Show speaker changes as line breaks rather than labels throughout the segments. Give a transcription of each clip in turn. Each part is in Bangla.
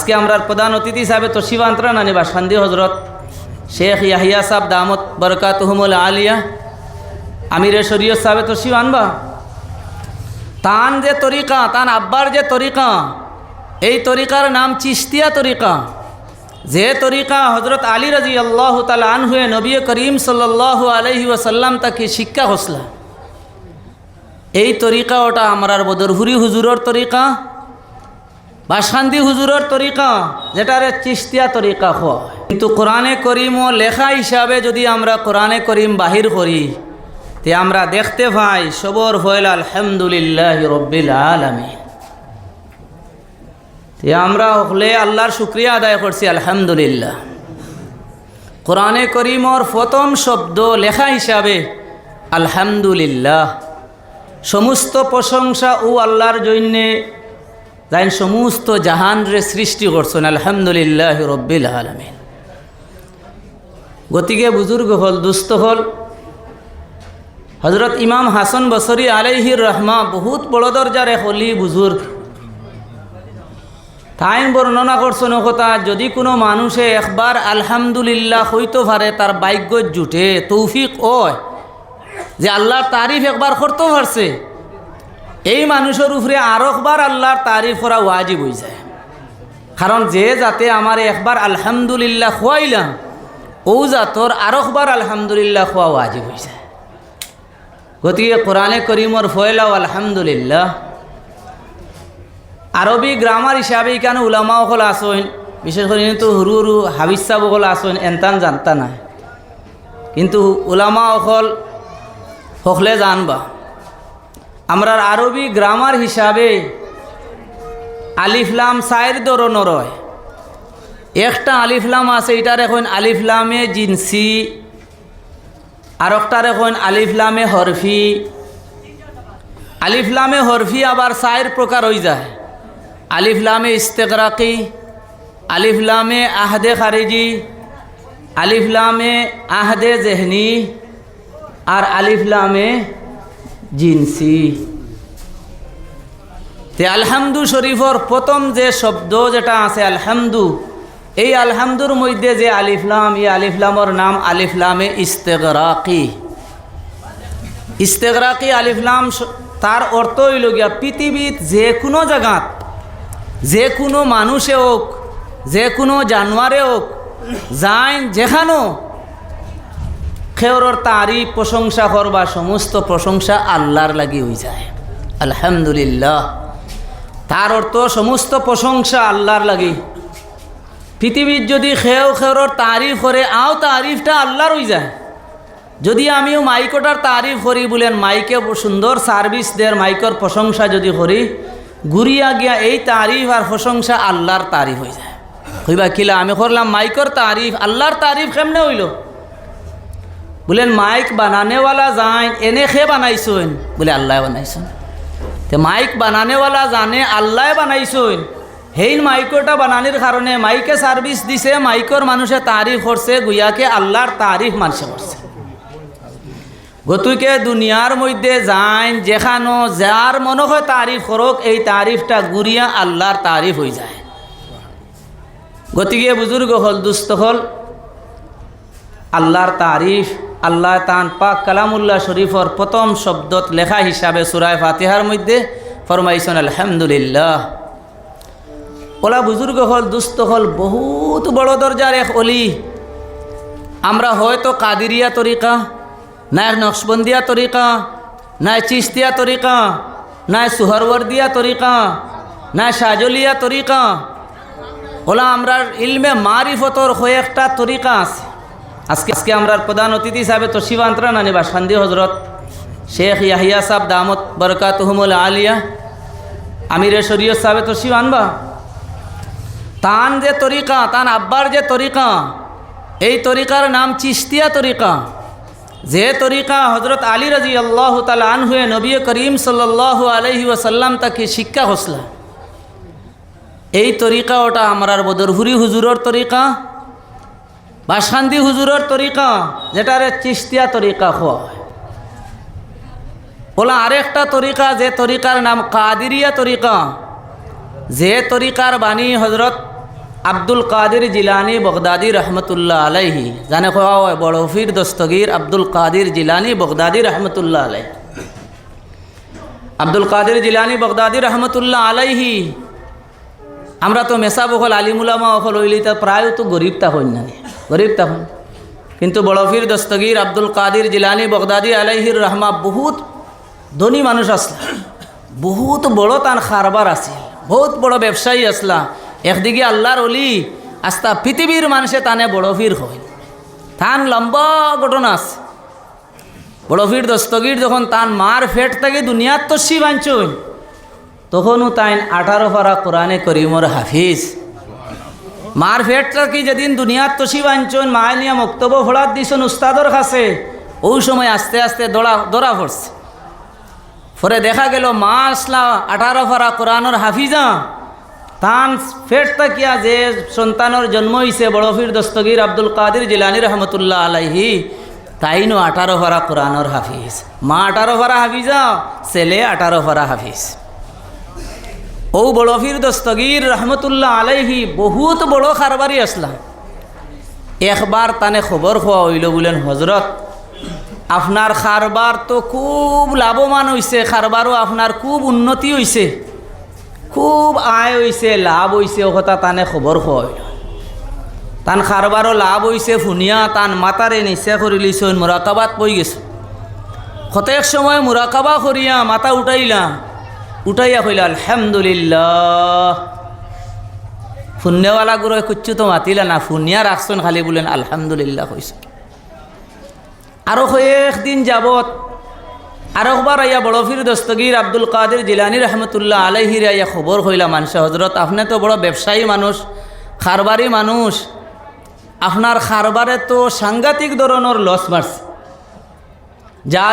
আজকে আমরা প্রধান অতিথি হিসাবে তশরিফ আনতরা নানি বাসখান্দি হজরত শেখ ইয়াহিয়া সাহেব দামত বরকাতুহুমুল আলিয়া আমিরে শরীয়ত সাহেব তশরিফ আনবা। তান যে তরিকা, তান আব্বার যে তরিকা, এই তরিকার নাম চিশতিয়া তরিকা। যে তরিকা হজরত আলী রাদিয়াল্লাহু তাআলা আনহু নবী করিম সাল্লাল্লাহু আলাইহি ওয়াসাল্লাম তাকে শিক্ষা হসলা, এই তরিকা ওটা আমরার বদরহুরি হুজুরের তরিকা, বাসখান্দি হুজুরের তরিকা, যেটারে চিশতিয়া তরিকা হয়। কিন্তু কোরআনে করিম ও লেখা হিসাবে যদি আমরা কোরআনে করিম বাহির করি তে আমরা দেখতে পাই সবর হইল আলহামদুলিল্লাহ রব্বিল আলামিন। তে আমরা হলে আল্লাহর শুকরিয়া আদায় করছি আলহামদুলিল্লাহ। কোরআনে করিমর প্রথম শব্দ লেখা হিসাবে আলহামদুলিল্লাহ। সমস্ত প্রশংসা ও আল্লাহর জন্যে যাই সমস্ত জাহানরে সৃষ্টি করছেন আলহামদুলিল্লাহ রব্বিল আলামিন। গতিকে বুজুর্গ হল, দুস্থ হল, হজরত ইমাম হাসান বসরি আলাইহির রহমা বহুত বড় দরজার এক অলি বুজুর্গ। তাই বর্ণনা করছেন কথা, যদি কোনো মানুষে একবার আলহামদুলিল্লাহ হইতে পারে তার ভাগ্য জুটে, তৌফিক হয় যে আল্লাহর তারিফ একবার করতে পারছে, এই মানুষের উপরে আরেকবার আল্লাহর তারিফ করা ওয়াজিব হয়ে যায়। কারণ যে যাতে আমার একবার আলহামদুলিল্লাহ খোয়াইলাম, ও জাতর আরেকবার আলহামদুলিল্লাহ খোয়া ওয়াজিব হয়ে যায়। গতিকে কোরআনে করিমর ফয়লাও আলহামদুলিল্লাহ। আরবি গ্রামার হিসাবে এখানে উলামা সকল আসেন, বিশেষ করে কিন্তু হুরু হুরু হাবিজ সাহেব সকল আসেন, এনতান জানতা নাই, কিন্তু উলামা সকল হকলে জানবা। আমরা আরবি গ্রামার হিসাবে আলিফলাম চার ধরনের হয়। একটা আলিফলাম আছে, এটার এখন আলিফলামে জিনসি, আর একটার এখন আলিফলামে হরফি। আলিফলামে হরফি আবার চার প্রকার হয়ে যায়। আলিফলামে ইস্তেগরাকি, আলিফলামে আহদে খারিজি, আলিফলামে আহদে জেহনি, আর আলিফলামে জিনসি। তে আলহামদু শরীফর প্রথম যে শব্দ যেটা আছে আলহামদু, এই আলহামদুর মধ্যে যে আলিফলাম, এই আলিফলামর নাম আলিফলামে ইস্তেগরাকি। ইস্তেগরাকি আলিফলাম তার অর্থ হইল গিয়া পৃথিবীত যে কোনো জায়গাত, যে কোনো মানুষে হোক, যে কোনো জানোয়ারে হোক, যাই যেখানো খেওরর তারিফ প্রশংসা করবা, সমস্ত প্রশংসা আল্লাহর লাগি হয়ে যায় আলহামদুলিল্লাহ। তার অর্থ সমস্ত প্রশংসা আল্লাহর লাগি। পৃথিবীর যদি খেওরর তারিফ করে, আও তারিফটা আল্লাহর হয়ে যায়। যদি আমিও মাইকটার তারিফ করি, বলেন মাইকে সুন্দর সার্ভিস দেয়, মাইকর প্রশংসা যদি করি, ঘুরিয়া গিয়া এই তারিফ আর প্রশংসা আল্লাহর তারিফ হয়ে যায়। কইবা কিলা আমি করলাম মাইকর তারিফ, আল্লাহর তারিফ কেমনে হইল? বলেন মাইক বানানেওয়ালা যাই, এনে খে বানাইছেন? বলে আল্লাহ বানাইছেন। তো মাইক বানানেওয়ালা জানে আল্লাহ বানাইছেন, হেই মাইকটা বানানির কারণে মাইকে সার্ভিস দিছে, মাইকর মানুষে তারিফ করছে, গুইয়াকে আল্লাহর তারিফ মানুষে করছে। গতুকে দুনিয়ার মধ্যে যাই যেখানো যার মনে হয় তারিফ করুক, এই তারিফটা গুরিয়া আল্লাহর তারিফ হয়ে যায়। গতিকে বুজুর্গ হল, দুস্থ হল, আল্লাহর তারিফ আল্লাহ তান পাক কালামুল্লাহ শরীফর প্রথম শব্দত লেখা হিসাবে সূরা ফাতিহার মধ্যে ফরমাইছেন আলহামদুলিল্লাহ। ওলা বুজুর্গ হল, দুস্থ হল, বহুত বড় দরজার এক অলি। আমরা হয়তো কাদিরিয়া তরিকা, না নকশবন্দিয়া তরিকা, না চিশতিয়া তরিকা, না সুহরওয়ার্দিয়া তরিকা, না সাজলিয়া তরিকা, ওলা আমরা ইলমে মারিফতর হয়ে একটা তরিকা আছে। আজকে আমরা প্রধান অতিথি হিসাবে তশরিফ আনতরা নানি বাসখান্দি হজরত শেখ ইয়াহিয়া সাহেব দামত বরকাতুহুমুল আলিয়া আমিরে শরীয়ত সাহেব তশরিফ আনবা। তান যে তরিকা, তান আব্বার যে তরিকা, এই তরিকার নাম চিশতিয়া তরিকা। যে তরিকা হজরত আলী রাদিয়াল্লাহু তাআলা আনহু নবী করিম সাল্লাল্লাহু আলাইহি ওয়াসাল্লাম তাকে শিক্ষা হসলা, এই তরিকা ওটা আমরার বদরহুরি হুজুরের তরিকা, বাসখান্দি হুজুরের তরিকা, যেটারে চিশতিয়া তরিকা হয়। ওলা আরেকটা তরিকা, যে তরিকার নাম কাদিরিয়া তরিকা, যে তরিকার বাণী হজরত আব্দুল কাদির জিলানি বগদাদি রহমতুল্লাহ আলাইহি, জানে কোয়া হয় বড় ফির দস্তগীর আব্দুল কাদির জিলানি বগদাদি রহমতুল্লাহ আলাইহি। আব্দুল কাদির জিলানি বগদাদি রহমতুল্লাহ আলাইহি, আমরা তো মেসা বহল আলিমুলামা অকল হইলি তা প্রায় তো গরিব তখন না, গরিব তখন। কিন্তু বড় ফির দস্তগীর আব্দুল কাদির জিলানি বগদাদি আলাইহির রহমা বহুত ধনী মানুষ আসলা, বহুত বড় তার খারবার আছিল, বহুত বড় ব্যবসায়ী আসলা। একদিকে আল্লাহর অলি আস্তা পৃথিবীর মানুষে তানে বড় ফির হয়, তান লম্বা ঘটনা আছে। বড় ফির দস্তগীর যখন তান মার ফেট থেকে দুনিয়ার তসি বাঞ্চন, তখনও তাইন 18 পারা কোরআনে করিমর হাফিজ। মার ফেটটা কি যেদিন দুনিয়ার তসি বাঞ্চন মায় নিয়া বক্তব্য ফোড়ার দিছেন উস্তাদর কাছে, ওই সময় আস্তে আস্তে দৌড়া পড়ছে। পরে দেখা গেল মা আসলা 18 পারা কোরআনের হাফিজা, তান ফেট তাকিয়া যে সন্তানের জন্ম হয়েছে বড় ফির দস্তগীর আব্দুল কাদির জিলানি রহমতুল্লাহ আলাইহি, তাইনও 18 পারা কোরআনের হাফিজ। মা 18 পারা হাফিজা, ছেলে 18 পারা হাফিজ। ও বড় ফির দস্তগীর রহমতুল্লাহ আলাইহি বহুত বড় খারবারি আসলা। একবার তানে খবর খোয়া হইল, বলেন হজরত আপনার খারবার তো খুব লাভবান হইছে, খারবারও আপনার খুব উন্নতি হইছে, খুব আয় হইছে, লাভ হইছে। ও কথা তানে খবর খোয়া হইল। তান খারবারও লাভ হইছে ফুনিয়া তান মাতারে নিচা করে লিছন, মুরাকাবাত পই গেছে। কতেক সময় মুরাকাবা করিয়া মাথা উঠাইয়া কইলা আলহামদুলিল্লাহ। ফুন্নেওয়ালা গুরু কুচ্ছু তো মাতিলা না, ফুনিয়া রাখছেন খালি বলেন আলহামদুলিল্লাহ কইছে। আরো কয়েকদিন যাবত আরেকবার আইয়া বড় ফির দস্তগীর আব্দুল কাদির জিলানি রহমতুল্লাহ আলাইহির আইয়া খবর হইলা মানুষ, হজরত আপনি তো বড় ব্যবসায়ী মানুষ, খারবারি মানুষ, আপনার খারবারে তো সাংঘাতিক ধরনের লস মারছে। যা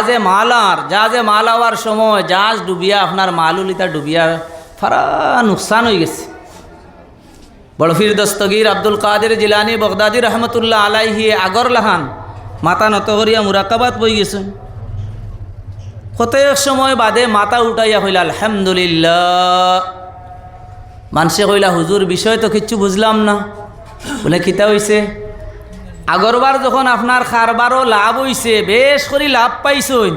যে মাল হওয়ার সময় জাহাজ ডুবিয়া আপনার মালুলিতা ডুবিয়া ফারা নুকসান হয়ে গেছে। বড় ফির দস্তগীর আব্দুল কাদির জিলানি বগদাদি রহমতুল্লাহ আলাইহি আগর লাহান মাথা নত করিয়া মুরাকাবাত বই গেছেন। কতেক সময় বাদে মাথা উঠাইয়া কইলা আলহামদুলিল্লাহ। মানুষে কইলা হুজুর বিষয় তো কিচ্ছু বুঝলাম না। বলে কিতা হইছে? আগরবার যখন আপনার খারবারও লাভ হইছে, বেশ করে লাভ পাইছেন,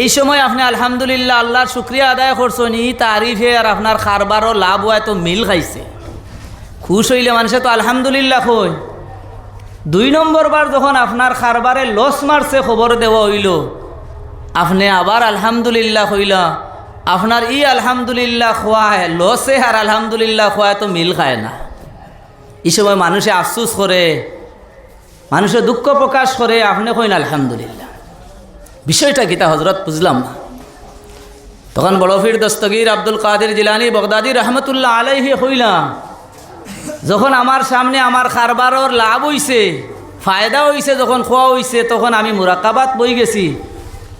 এই সময় আপনি আলহামদুলিল্লাহ আল্লাহর শুক্রিয়া আদায় করছেন, ই তারিফে আর আপনার খারবারও লাভ হয় তো মিল খাইছে। খুশ হইলে মানুষে তো আলহামদুলিল্লাহ কই। 2 নম্বর বার যখন আপনার খারবারে লস মারছে খবর দেওয়া হইল, আপনি আবার আলহামদুলিল্লাহ কইলা। আপনার ই আলহামদুলিল্লাহ খোয়ায় লসে আর আলহামদুলিল্লাহ খোয়ায় তো মিল খায় না। এই সময় মানুষে আফসুস করে, মানুষে দুঃখ প্রকাশ করে, আপনি কইন আলহামদুলিল্লাহ। বিষয়টা কিতা হজরত বুঝলাম না। তখন বড় ফির দস্তগীর আব্দুল কাদির জিলানি বগদাদি রহমতুল্লাহ আলাইহি কইলা, যখন আমার সামনে আমার খারবারর লাভ হইছে, ফায়দা হইছে, যখন খোয়া হইছে, তখন আমি মুরাকাবাত বই গেছি।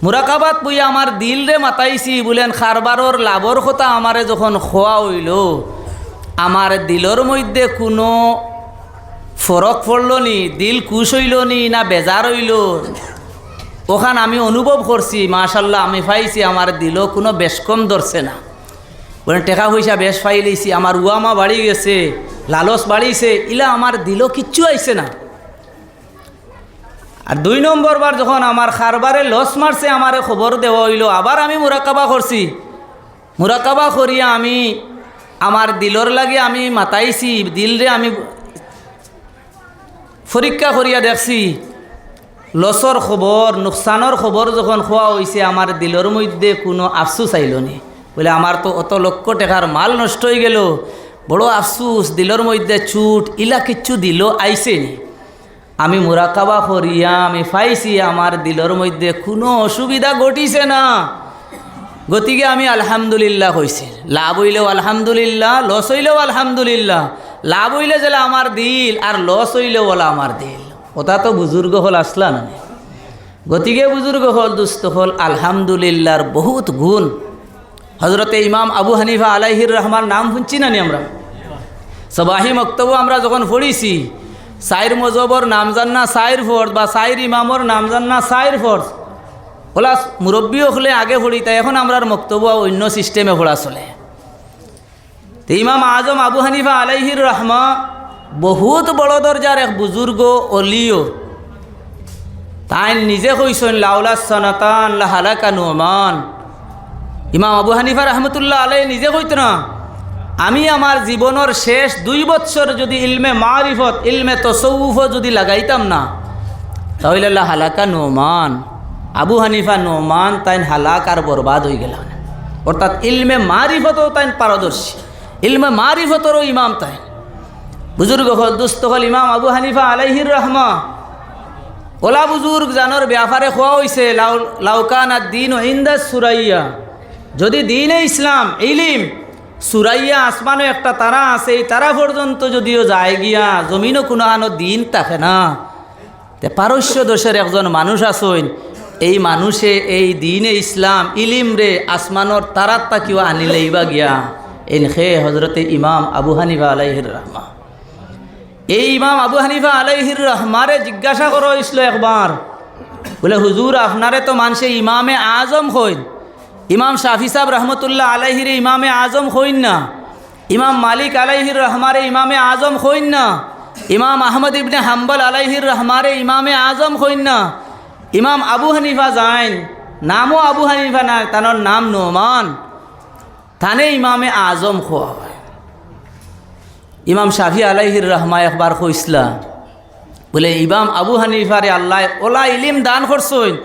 মুরাকাবাত বই আমার দিল রে মাতাইছি, বলেন খারবারর লাভর কথা আমারে যখন খোয়া হইল, আমার দিলর মধ্যে কোনো ফরক পড়ল নি, দিল খুশ হইল নি না বেজার হইল, ওখান আমি অনুভব করছি মাশাল্লাহ আমি পাইছি, আমার দিলও কোনো বেশ কম ধরছে না। বলেন টেকা পয়সা বেশ পাই লইছি, আমার উয়ামা বাড়ি গেছে, লালস বাড়িছে, ইলা আমার দিলও কিচ্ছু আইছে না। আর 2 নম্বর বার যখন আমার খারবারে লস মারছে, আমারে খবর দেওয়া হইল, আবার আমি মুরাকাবা করছি। মুরাকাবা করিয়া আমি আমার দিলর লাগে আমি মাতাইছি, দিলরে আমি পরীক্ষা করিয়া দেখছি, লসর খবর নুকসানোর খবর যখন খোয়া হয়েছে, আমার দিলর মধ্যে কোনো আফসুস আইল নি। বলে আমার তো অত লক্ষ টাকার মাল নষ্ট হয়ে গেল, বড় আফসুস, দিলর মধ্যে ছুট, ইলা কিচ্ছু দিল আইসে নি। আমি মুরাকাবা করিয়া আমি পাইছি আমার দিলর মধ্যে কোনো অসুবিধা ঘটিছে না। গতিকে আমি আলহামদুলিল্লাহ কইছি। লাভ হইলেও আলহামদুলিল্লাহ, লস হইলেও আলহামদুলিল্লাহ। লাভ হইলে যেলা আমার দিল, আর লস হইলেও বলা আমার দিল। ওটা তো বুজুর্গ হল আসলা না। গতিকে বুজুর্গ হল দুস্থ হল আলহামদুলিল্লাহর বহুত গুণ। হজরতে ইমাম আবু হানিফা আলাইহির রহমান নাম শুনছি না নি আমরা? সবাহি মক্তব্য আমরা যখন পড়িছি, সাইর মজবর নাম জান্না সাইর ফর্জ বা সাইর ইমামর নাম জান্না সাইর ফর্জ, ওলা মুরব্বীও হলে আগে পড়ি, তাই এখন আমরার মক্তব্য অন্য সিস্টেমে পড়া চলে। ইমাম আজম আবু হানিফা আলাইহির রহমা বহুত বড় দরজার এক বুজুর্গ অলিও তাই নিজে কইছেন লাউলা সনাতান লাহালাকা নুমান। ইমাম আবু হানিফা রহমতুল্লাহ আলাই নিজে কইত না, আমি আমার জীবনের শেষ 2 বছর যদি ইলমে মারিফত ইলমে তসৌফ যদি লাগাইতাম না তাহলে লাহালাকা নুমান, আবু হানিফা নুমান তাই হালাক আর বরবাদ হয়ে গেল। অর্থাৎ ইলমে মারিফতও তাই পারদর্শী, ইলমে মারিফতরও ইমাম তাই বুজুর্গ হল দুস্থ হল ইমাম আবু হানিফা আলাইহির রহমা। ওলা বুজুর্গ জানোর ব্যাপারে খোয়া হয়েছে লাউকান আর দিন ইন্দা সুরাইয়া, যদি দিনে ইসলাম ইলিম সুরাইয়া আসমানো একটা তারা আছে, এই তারা পর্যন্ত যদিও যায় গিয়া জমিনও কোনো আনো দিন থাকে না, তে পারস্য দেশের একজন মানুষ আসইন, এই মানুষে এই দিনে ইসলাম ইলিম রে আসমানোর তারাত তাকিও আনিলেইবা গিয়া এন খে হজরতে ইমাম আবু হানিফা আলাইহির রহমা। এই ইমাম আবু হানিফা আলাইহির রহমারে জিজ্ঞাসা করা হয়েছিল একবার, বলে হুজুর আপনারে তো মানুষে ইমামে আজম হইন, ইমাম শাফি সাহেব রহমতুল্লাহ আলাইহির ইমামে আজম হইন না, ইমাম মালিক আলাইহির রহমারে ইমামে আজম হইন না, ইমাম আহমদ ইবনে হাম্বল আলাইহির রহমারে ইমামে আজম হইন না, ইমাম আবু হানিফা যাইন, নামও আবু হানিফা না, তানোর নাম নোমান, থানে ইমামে আজম খোয়া হয়। ইমাম শাফি আলাইহির রহমা একবার কইসলা, বলে ইমাম আবু হানিফারে আল্লাহ ওলা ইলিম দান করছইন,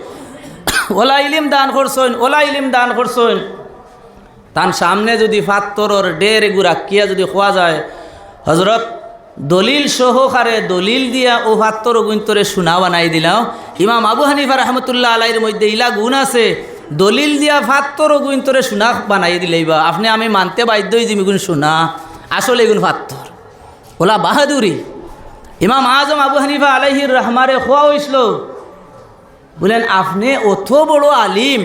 ওলা ইলিম দান করছইন, ওলা ইলিম দান করছইন, তার সামনে যদি ফাত্তরর ডের এগুড়া কিয়া যদি খোয়া যায়, হজরত দলিল সহকারে দলিল দিয়া ও ফাত্তর গুন্তরে সুনা বানাই দিলাম। ইমাম আবু হানিফা রহমতুল্লাহ আলাইহির মধ্যে ইলা গুণ আছে, দলিল দিয়া ফাত্তর গুন্তরে সুনা বানাই দিলেইবা আপনি আমি মানতে বাধ্যই যে গুণ সুনা আসলে এগুন ফাত্তর, ওলা বাহাদুরি। ইমাম আজম আবু হানিফা আলাইহির রহমারে খোয়া হয়েছিল, বলেন আপনি অত বড় আলিম,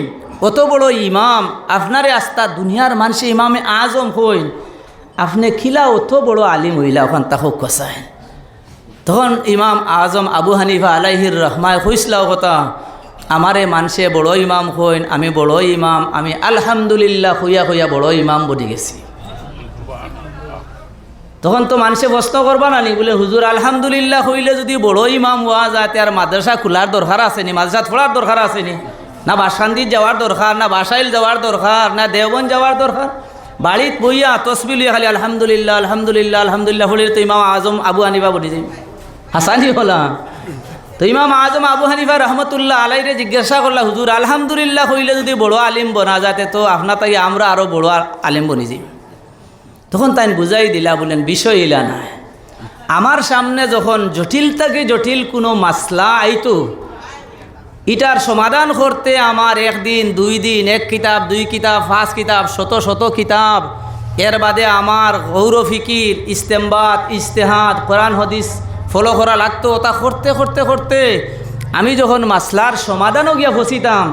অত বড় ইমাম, আপনারে আস্তা দুনিয়ার মানুষে ইমামে আজম হইন, আপনি খিলা অত বড় আলিম হইলা ওখান তাকে কষায়। তখন ইমাম আজম আবু হানিফা আলাইহির রহমায় হইসলাও কথা, আমারে মানুষে বড় ইমাম হইন, আমি বড় ইমাম, আমি আলহামদুলিল্লাহ হইয়া হইয়া বড় ইমাম বনি গেছি। তখন তো মানুষে প্রশ্ন করবা না নি, বলে হুজুর আলহামদুলিল্লাহ হইলে যদি বড় ইমাম হওয়া যায় আর মাদ্রাসা খোলার দরকার আসেনি, মাদ্রাসা পড়ার দরকার আসেনি, না বাসান্দির যাওয়ার দরকার, না বাসাইল যাওয়ার দরকার, না দেওবন যাওয়ার দরকার, বাড়িত বইয়া তসবি লিয়া খালি আলহামদুলিল্লাহ আলহামদুলিল্লাহ আলহামদুলিল্লাহ হলে তো ইমাম আজম আবু হানিফা বনি যাই হাসানি হলা। তো ইমাম আজম আবু হানিফা রহমতুল্লাহ আলাইরে জিজ্ঞাসা করলা, হুজুর আলহামদুলিল্লাহ হইলে যদি বড় আলিম বনা যাতে তো আপনার তাই আমরা আরও বড় আলিম বনি যাই। তখন তাই বুঝাই দিলা, বলেন বিষয় ইলা নাই, আমার সামনে যখন জটিল থেকে জটিল কোনো মাসলা আইতো, এটার সমাধান করতে আমার 1 দিন 2 দিন 1 কিতাব 2 কিতাব 5 কিতাব শত শত কিতাব, এর বাদে আমার গৌর ফিকির ইস্তেমবাদ ইজতেহাদ কোরআন হাদিস ফলো করা লাগতো। তা করতে করতে করতে আমি যখন মাসলার সমাধানও গিয়া ফসিতাম,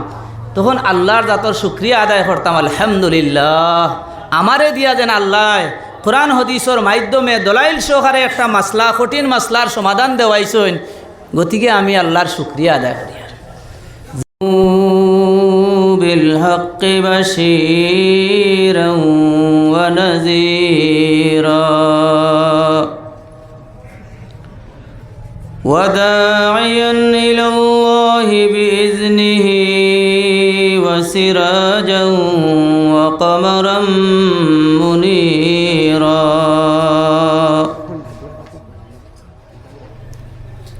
তখন আল্লাহর জাতর শুক্রিয়া আদায় করতাম, আলহামদুলিল্লাহ আমারে দিয়া যেন আল্লাহ কোরআন হাদিসের মাধ্যমে দলাইল সহকারে একটা মাসলা কঠিন মাসলার সমাধান দেওয়াইছেন, গতিকে আমি আল্লাহর শুক্রিয়া আদায় করি। بالحق بشيرا ونذيرا وداعيا إلى الله بإذنه وسراجا وقمرا منيرا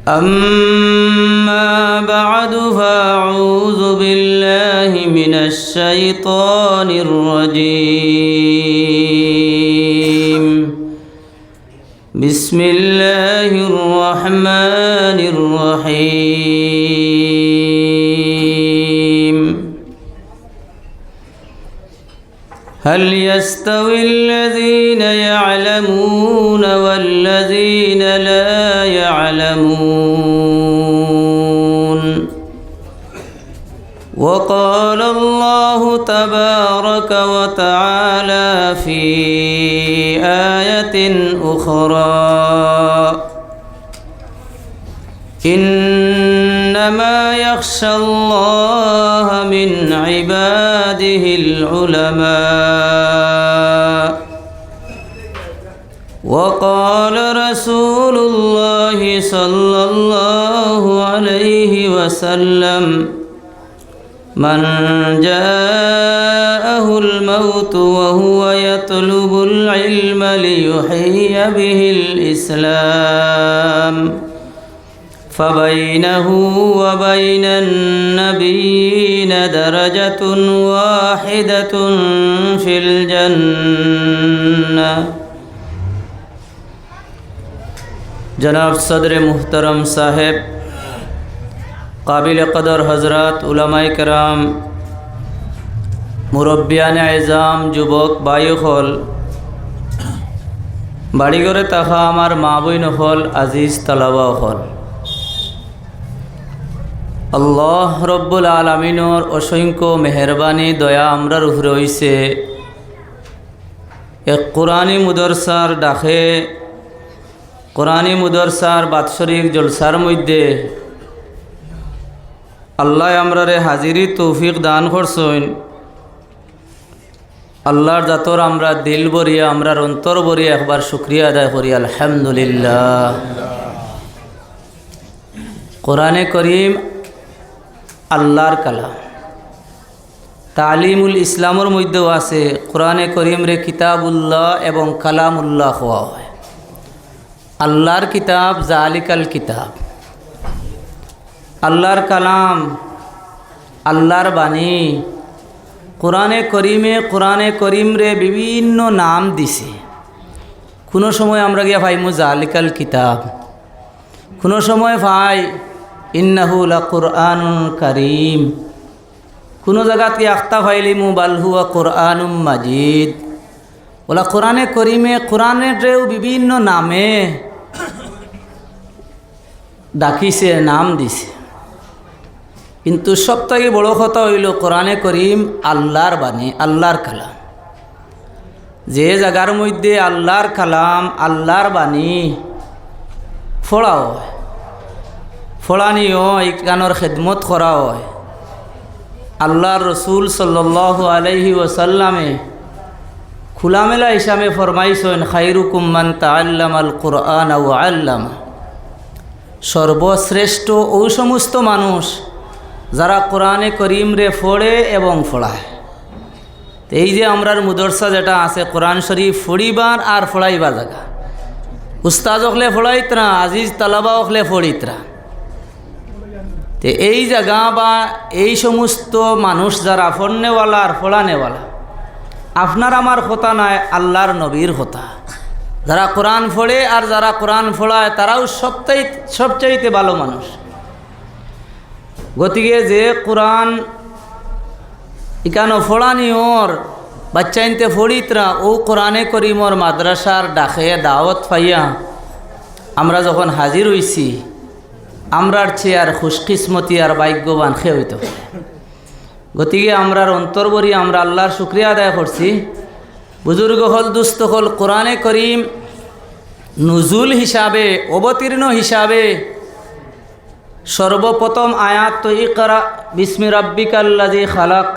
أما بعد فأعوذ بالله من الشيطان الرجيم بسم الله الرحمن الرحيم هل يستوي الذين يعلمون والذين لا يعلمون وقال الله تبارك وتعالى في آية أخرى إنما يخشى الله من عباده العلماء وقال رسول الله صلى الله عليه وسلم من جاءه الموت وهو يطلب العلم ليحيي به الإسلام فبينه وبين النبيين درجة واحدة في الجنة। जनाब सदर मुहतरम साहेब, काबिल कदर हजरत, उलमाए कराम, मुरब्बियान एजाम, जुबक बायुखल, बाड़ीघरे थाका आमार मा बइनखल, आजिज तालाबाखल, अल्लाह रब्बुल आलमीनर असंख्य मेहरबानी दया आमरार उपरे हइছে। एक कुरानी मुदरसार डाके कुरानी मुदरसार बात्सरिक जलसार मध्य अल्लाह आमरारे हाजिरी तौफिक दान करছেন। আল্লাহর জাতর আমরা দিল ভরিয়া আমরার অন্তর ভরিয়া একবার শুকরিয়া আদায় করি আলহামদুলিল্লাহ। কোরআনে করিম আল্লাহর কালাম, তালিমুল ইসলামের মধ্যেও আছে কোরআনে করিম রে কিতাবুল্লাহ এবং কালামুল্লাহ হওয়া হয়। আল্লাহর কিতাব জালিকাল কিতাব, আল্লাহর কালাম, আল্লাহর বাণী। কোরআনে করিম রে বিভিন্ন নাম দিছে। কোনো সময় আমরা গিয়া ভাইমু জালিকাল কিতাব, কোনো সময় ভাই ইন্নাহু লাকুরআনুন কারীম, কোনো জায়গাত কি আখতা ফাইলিমু বাল হুয়া কুরআনুম মাজিদ। ওলা কোরআনে কোরআনেরও বিভিন্ন নামে ডাকিছে, নাম দিছে। কিন্তু সবথেকে বড় কথা হইল কোরআনে করিম আল্লাহর বাণী, আল্লাহর কালাম। যে জায়গার মধ্যে আল্লাহর কালাম, আল্লাহর বাণী ফোড়া হয়, ফোড়ানি হয়, কানোর খেদমত করা হয়। আল্লাহর রসুল সাল্লাল্লাহু আলাইহি ওয়াসাল্লামে খোলামেলা হিসাবে ফরমাইছেন খায়রুকুম মান তাআল্লামাল কুরআন ওয়া আল্লামা। সর্বশ্রেষ্ঠ ওই সমস্ত মানুষ যারা কোরআনে করিম রে পড়ে এবং পড়ায়। এই যে আমরার মুদরসা যেটা আছে কোরআন শরীফ পড়িবার আর পড়াইবার জায়গা, উস্তাদ হকলে পড়াইত না, আজিজ তালাবা হকলে পড়িত না। তো এই জায়গা বা এই সমস্ত মানুষ যারা পড়নেওয়ালা আর পড়ানেওয়ালা, আপনার আমার কথা নয়, আল্লাহর নবীর কথা। যারা কোরআন পড়ে আর যারা কোরআন পড়ায় তারাও সবচাইতে ভালো মানুষ। গতিকে যে কোরআন ইকানো ফোড়ানি ওর বাচ্চাইনতে ফড়িতরা ও কোরআনে করিমর মাদ্রাসার ডাকে দাওয়াত পাইয়া আমরা যখন হাজির হইছি, আমরার চেয়ে আর খুশকিসমতি আর ভাগ্যবান খেয়ে হইতে পারে। গতিকে আমরার অন্তর্বরী আমরা আল্লাহর শুকরিয়া আদায় করছি। বুজুর্গ হল, দুস্থ হল, কোরআনে করিম নুজুল হিসাবে, অবতীর্ণ হিসাবে সর্বপ্রথম আয়াত তো ইকরা বিস্মি রাব্বিকাল্লাযী খালাক